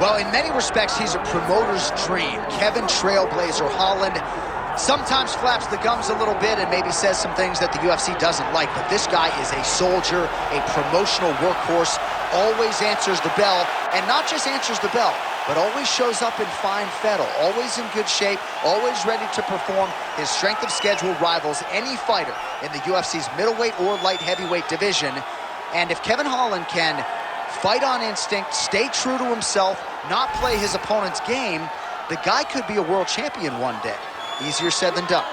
Well, in many respects, he's a promoter's dream. Kevin Trailblazer Holland sometimes flaps the gums a little bit and maybe says some things that the UFC doesn't like, but this guy is a soldier, a promotional workhorse, always answers the bell, and not just answers the bell, but always shows up in fine fettle, always in good shape, always ready to perform. His strength of schedule rivals any fighter in the UFC's middleweight or light heavyweight division. And if Kevin Holland can fight on instinct, stay true to himself, not play his opponent's game, the guy could be a world champion one day. Easier said than done.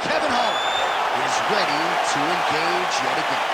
Kevin Holland is ready to engage yet again.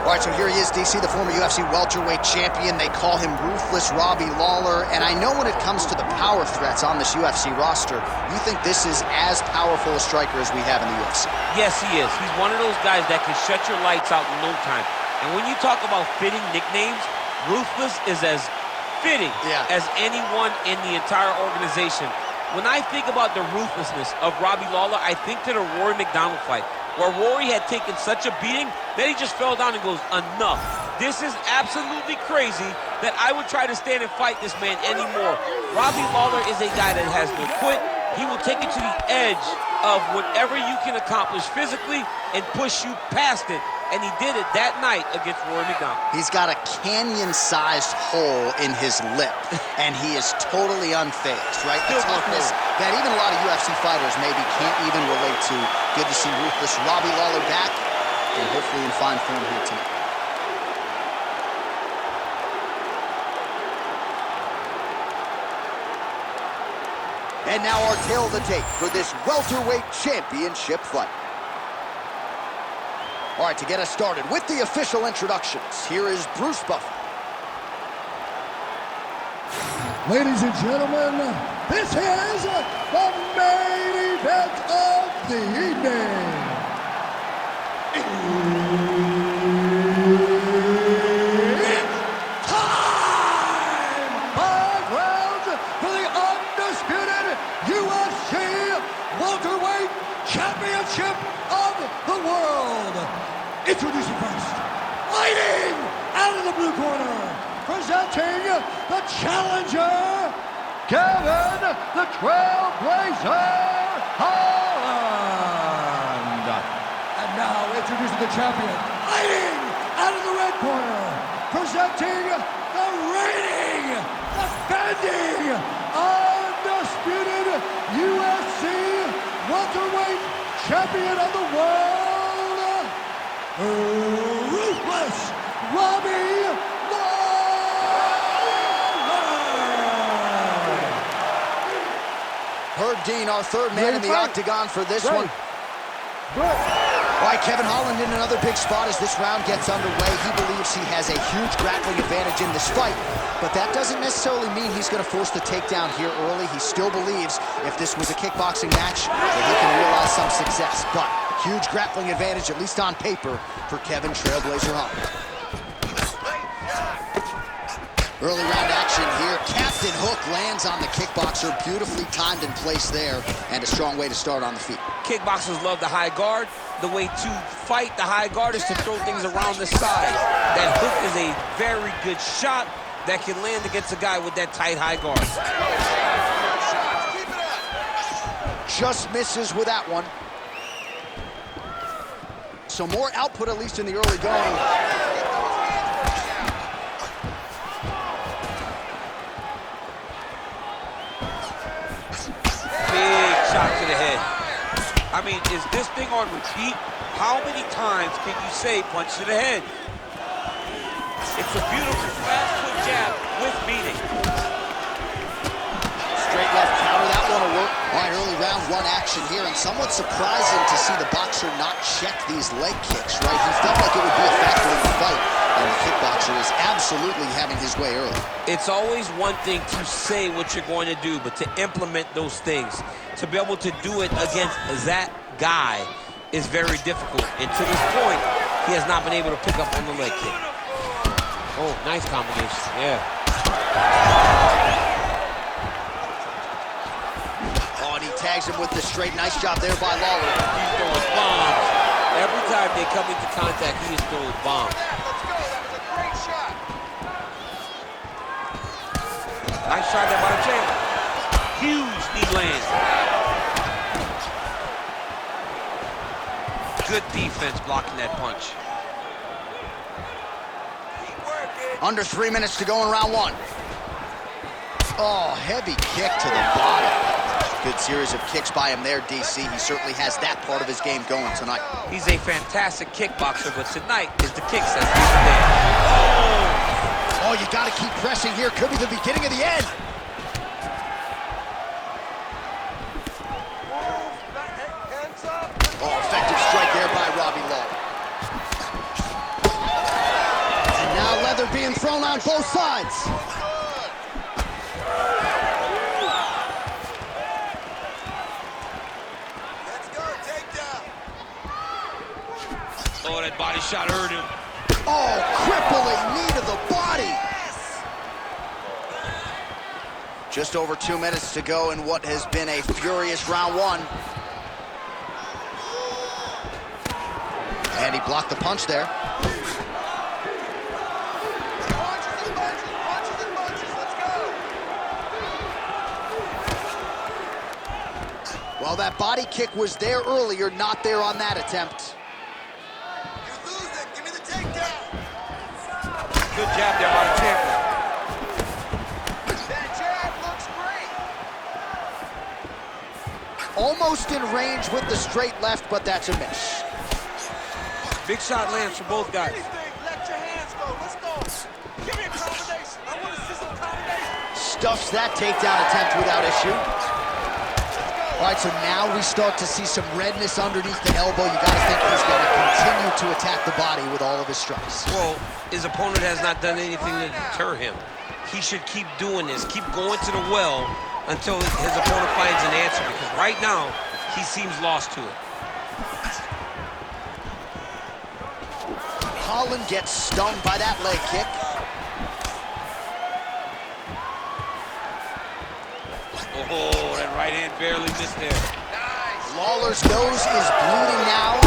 All right, so here he is, DC, the former UFC welterweight champion. They call him Ruthless Robbie Lawler. And I know when it comes to the power threats on this UFC roster, you think this is as powerful a striker as we have in the UFC. Yes, he is. He's one of those guys that can shut your lights out in no time. And when you talk about fitting nicknames, Ruthless is as fitting as anyone in the entire organization. When I think about the ruthlessness of Robbie Lawler, I think to the Rory McDonald fight, where Rory had taken such a beating that he just fell down and goes, enough. This is absolutely crazy that I would try to stand and fight this man anymore. Robbie Lawler is a guy that has no quit. He will take it to the edge of whatever you can accomplish physically and push you past it. And he did it that night against Rory McDonald. He's got a canyon-sized hole in his lip, and he is totally unfazed, right? The toughness that even a lot of UFC fighters maybe can't even relate to. Good to see Ruthless Robbie Lawler back, and hopefully in fine form here tonight. And now our tale of the tape for this welterweight championship fight. All right, to get us started with the official introductions, here is Bruce Buffer. Ladies and gentlemen, this is the main event of the evening. It's time! 5 rounds for the undisputed UFC welterweight championship of the world. Introducing first, fighting out of the blue corner, presenting the challenger, Kevin the Trailblazer Holland. And now introducing the champion, fighting out of the red corner, presenting the reigning, defending, undisputed UFC welterweight champion of the world, Ruthless Robbie Lawler. Herb Dean, our third man in the octagon for this one. All right, Kevin Holland in another big spot as this round gets underway. He believes he has a huge grappling advantage in this fight, but that doesn't necessarily mean he's going to force the takedown here early. He still believes if this was a kickboxing match, that he can realize some success, but huge grappling advantage, at least on paper, for Kevin Trailblazer Holland. Early round action here. Captain Hook lands on the kickboxer. Beautifully timed and placed there, and a strong way to start on the feet. Kickboxers love the high guard. The way to fight the high guard is to throw things around the side. That hook is a very good shot that can land against a guy with that tight high guard. Just misses with that one. So more output, at least in the early going. Big shot to the head. I mean, is this thing on repeat? How many times can you say punch to the head? It's a beautiful fast foot jab with meaning. Straight left counter, that one will work. All right, early round one action here, and somewhat surprising to see the boxer not check these leg kicks, right? He felt like it would be a factor in the fight, and the kickboxer is absolutely having his way early. It's always one thing to say what you're going to do, but to implement those things, to be able to do it against that guy is very difficult. And to this point, he has not been able to pick up on the leg kick. Oh, nice combination, yeah. Oh, and he tags him with the straight. Nice job there by Lawler. He's throwing bombs. Every time they come into contact, he is throwing bombs. Let's go. That was a great shot. Nice shot there by the champ. Huge knee land. Good defense blocking that punch. Under 3 minutes to go in round one. Oh, heavy kick to the body. Good series of kicks by him there, DC. He certainly has that part of his game going tonight. He's a fantastic kickboxer, but tonight is the kicks that's there. Oh, you got to keep pressing here. Could be the beginning of the end. Oh, effective strike there by Robbie Lawler. And now leather being thrown on both sides. Oh, that body shot hurt him. Oh, crippling knee to the body. Just over 2 minutes to go in what has been a furious round one. And he blocked the punch there. Punches and punches, let's go. Well, that body kick was there earlier, not there on that attempt. You lose it, give me the takedown. Good jab there by the champion. That jab looks great. Almost in range with the straight left, but that's a miss. Big shot lands for both guys. Let your hands go, let's go. Give me a combination. I want to see some combination. Stuffs that takedown attempt without issue. All right, so now we start to see some redness underneath the elbow. You got to think he's going to continue to attack the body with all of his strikes. Well, his opponent has not done anything to deter him. He should keep doing this, keep going to the well until his opponent finds an answer, because right now, he seems lost to it. Holland gets stung by that leg kick. Oh, that right hand barely missed there. Nice. Lawler's nose is bleeding now.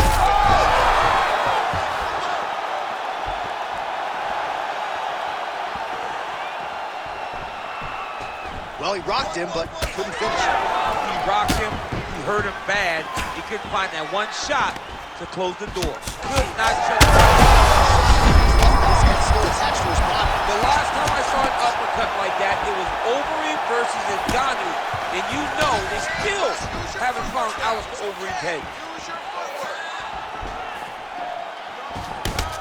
Well, he rocked him, but couldn't finish it. He rocked him, he hurt him bad. He couldn't find that one shot to close the door. Could not shut the door. His head still attached to his body. The last time I saw an uppercut like that, it was Overeem versus Ngannou. And you know they still haven't found Alistair Overeem's head.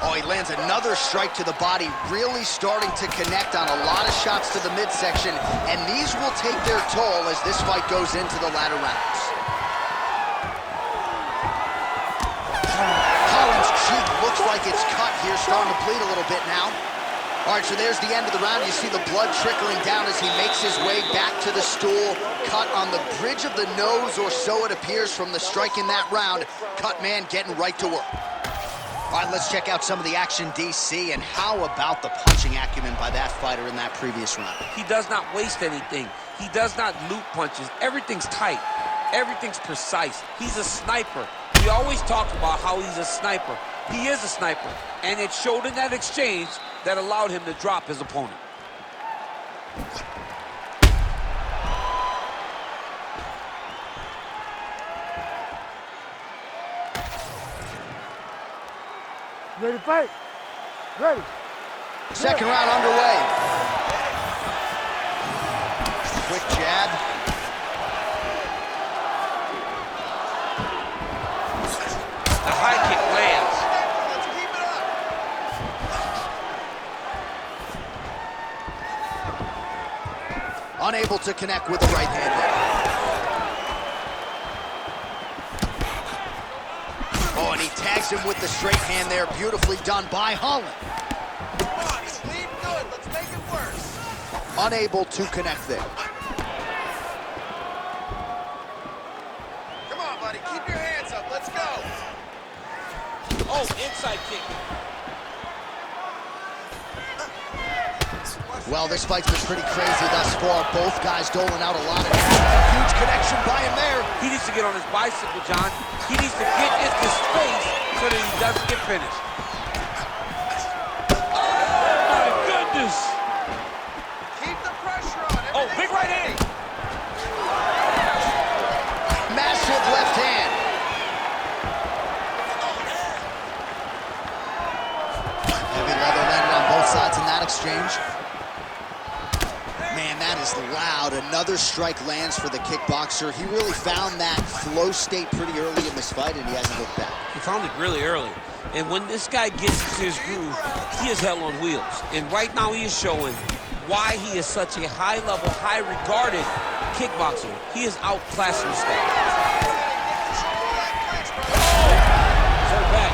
Oh, he lands another strike to the body, really starting to connect on a lot of shots to the midsection, and these will take their toll as this fight goes into the latter rounds. Holland's cheek looks like it's cut here, starting to bleed a little bit now. All right, so there's the end of the round. You see the blood trickling down as he makes his way back to the stool. Cut on the bridge of the nose, or so it appears from the strike in that round. Cut man getting right to work. All right, let's check out some of the action, DC, and how about the punching acumen by that fighter in that previous round? He does not waste anything. He does not loop punches. Everything's tight. Everything's precise. He's a sniper. We always talk about how he's a sniper. He is a sniper, and it showed in that exchange that allowed him to drop his opponent. Ready to fight? Ready. Second round underway. Quick jab. The high kick lands. Let's keep it up. Unable to connect with the right hand there. and he tags him with the straight hand there. Beautifully done by Holland. Come on, he's bleeding good. Let's make it worse. Unable to connect there. Come on, buddy. Keep your hands up. Let's go. Oh, inside kick. Well, this fight's been pretty crazy thus far. Both guys doling out a lot of damage. Huge connection by him there. He needs to get on his bicycle, John. He needs to get into space so that he doesn't get finished. Oh, my goodness. Keep the pressure on. Oh, big right hand. Massive left hand. Heavy leather landed on both sides in that exchange. Man, that is loud. Another strike lands for the kickboxer. He really found that flow state pretty early in this fight, and he hasn't looked back. He found it really early. And when this guy gets into his groove, he is hell on wheels. And right now he is showing why he is such a high-level, high-regarded kickboxer. He is outclassing this guy. So back.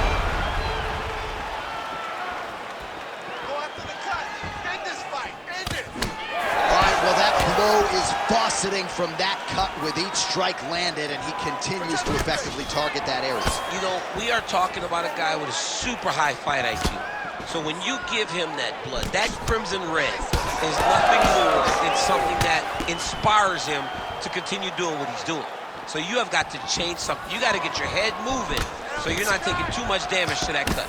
Go after the cut. End this fight. End it. All right, well, that blow is fauceting from that cut with each strike landed, and he continues to effectively target that area. You know, we are talking about a guy with a super high fight IQ. So when you give him that blood, that crimson red is nothing more than something that inspires him to continue doing what he's doing. So you have got to change something. You got to get your head moving so you're not taking too much damage to that cut.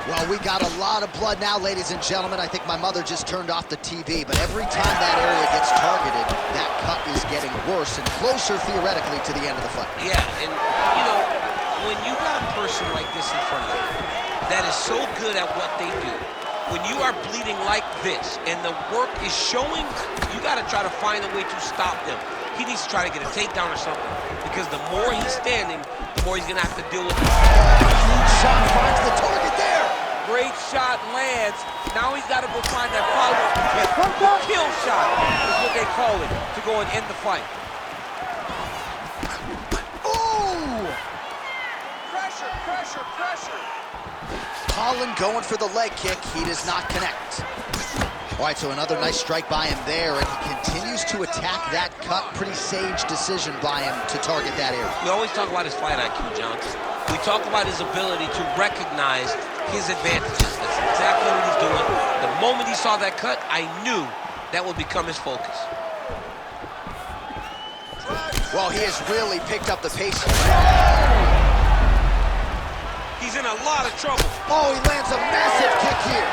Well, we got a lot of blood now, ladies and gentlemen. I think my mother just turned off the TV, but every time that area gets targeted, that cut is getting worse and closer, theoretically, to the end of the fight. Yeah, and, you know, when you got a person like this in front of you that is so good at what they do, when you are bleeding like this and the work is showing, you got to try to find a way to stop them. He needs to try to get a takedown or something, because the more he's standing, the more he's going to have to deal with it. Huge shot finds the target there. Great shot lands. Now he's got to go find that follow-up kill shot is what they call it, to go and end the fight. Ooh! Pressure, pressure, pressure. Holland going for the leg kick. He does not connect. All right, so another nice strike by him there, and he continues to attack that cut. Pretty sage decision by him to target that area. We always talk about his fight IQ, John. We talk about his ability to recognize his advantages. That's exactly what he's doing. The moment he saw that cut, I knew that would become his focus. Well, he has really picked up the pace. He's in a lot of trouble. Oh, he lands a massive kick here.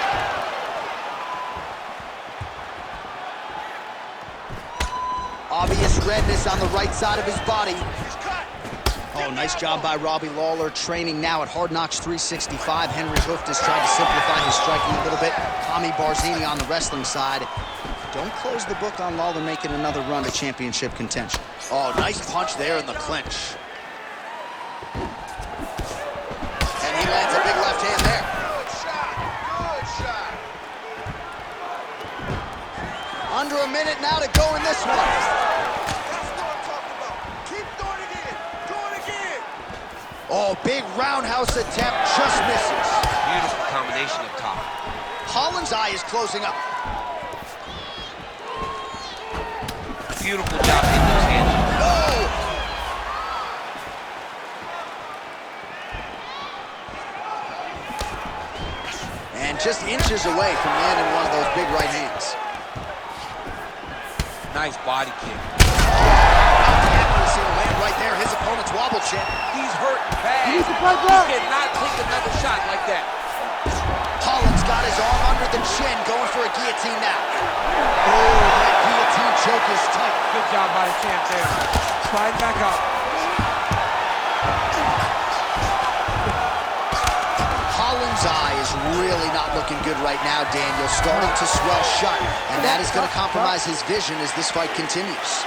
Obvious redness on the right side of his body. Oh, nice job by Robbie Lawler, training now at Hard Knocks 365. Henry Hooft has tried to simplify his striking a little bit. Tommy Barzini on the wrestling side. Don't close the book on Lawler making another run to championship contention. Oh, nice punch there in the clinch. And he lands a big left hand there. Good shot. Good shot. Under a minute now to go in this one. That's what I'm talking about. Keep doing it again. Do it again. Oh, big roundhouse attempt, just misses. Beautiful combination of top. Holland's eye is closing up. Beautiful job hitting those hands. No! And just inches away from landing one of those big right hands. Nice body kick. Accuracy to land right there. His opponent's wobble chin. He's hurt bad. He needs to fight He back. cannot take another shot like that. Holland's got his arm under the chin, going for a guillotine now. Oh, that guillotine choke is tight. Good job by the champ there. Slide back up. Holland's eye is really not looking good right now, Daniel. Starting to swell shut, and that is going to compromise his vision as this fight continues.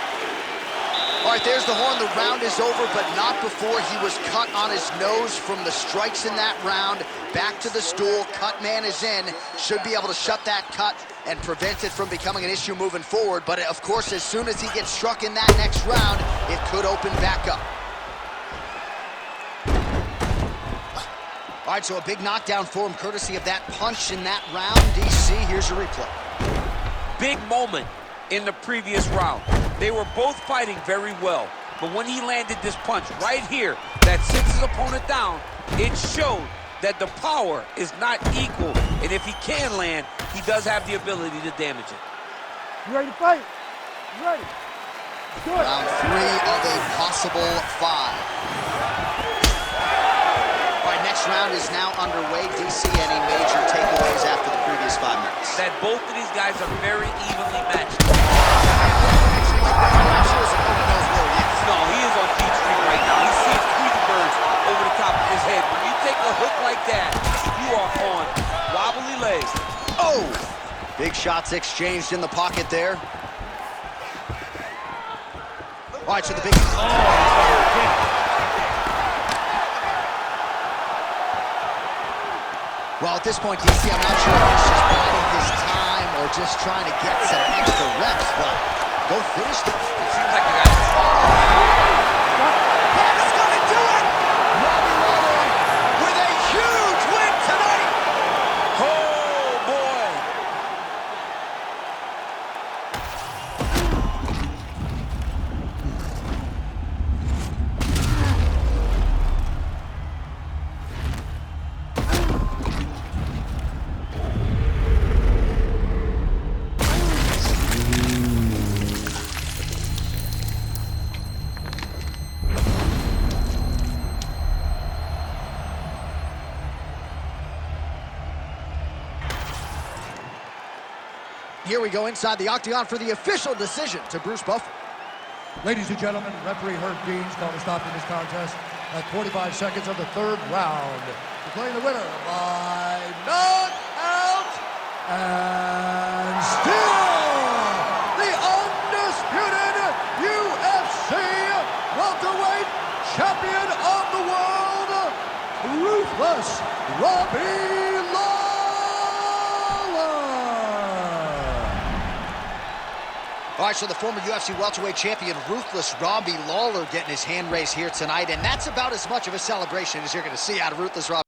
All right, there's the horn. The round is over, but not before he was cut on his nose from the strikes in that round. Back to the stool. Cut man is in. Should be able to shut that cut and prevent it from becoming an issue moving forward. But, of course, as soon as he gets struck in that next round, it could open back up. All right, so a big knockdown for him, courtesy of that punch in that round. DC, here's a replay. Big moment in the previous round. They were both fighting very well, but when he landed this punch right here that sits his opponent down, it showed that the power is not equal, and if he can land, he does have the ability to damage it. You ready to fight? You ready? Good. Round 3 of a possible 5. All right, next round is now underway. DC, any major takeaways after the previous 5 minutes? That both of these guys are very evenly matched. I'm not sure his opponent knows where he is. No, he is on deep street right now. He sees Tweety birds over the top of his head. When you take a hook like that, you are on wobbly legs. Oh! Big shots exchanged in the pocket there. All right, so the big... Well, at this point, DC, I'm not sure if he's just biding his time or just trying to get some extra reps, but go finish them. It seems like the guy... That's gonna do it! Robbie Lawler with a huge win tonight! Oh, boy! Here we go inside the octagon for the official decision to Bruce Buffer. Ladies and gentlemen, referee Herb Dean's called a stop to this contest at 45 seconds of the 3rd round. Declaring the winner by knockout and still the undisputed UFC welterweight champion of the world, Ruthless Robbie Lawler. All right, so the former UFC welterweight champion, Ruthless Robbie Lawler, getting his hand raised here tonight, and that's about as much of a celebration as you're going to see out of Ruthless Robbie.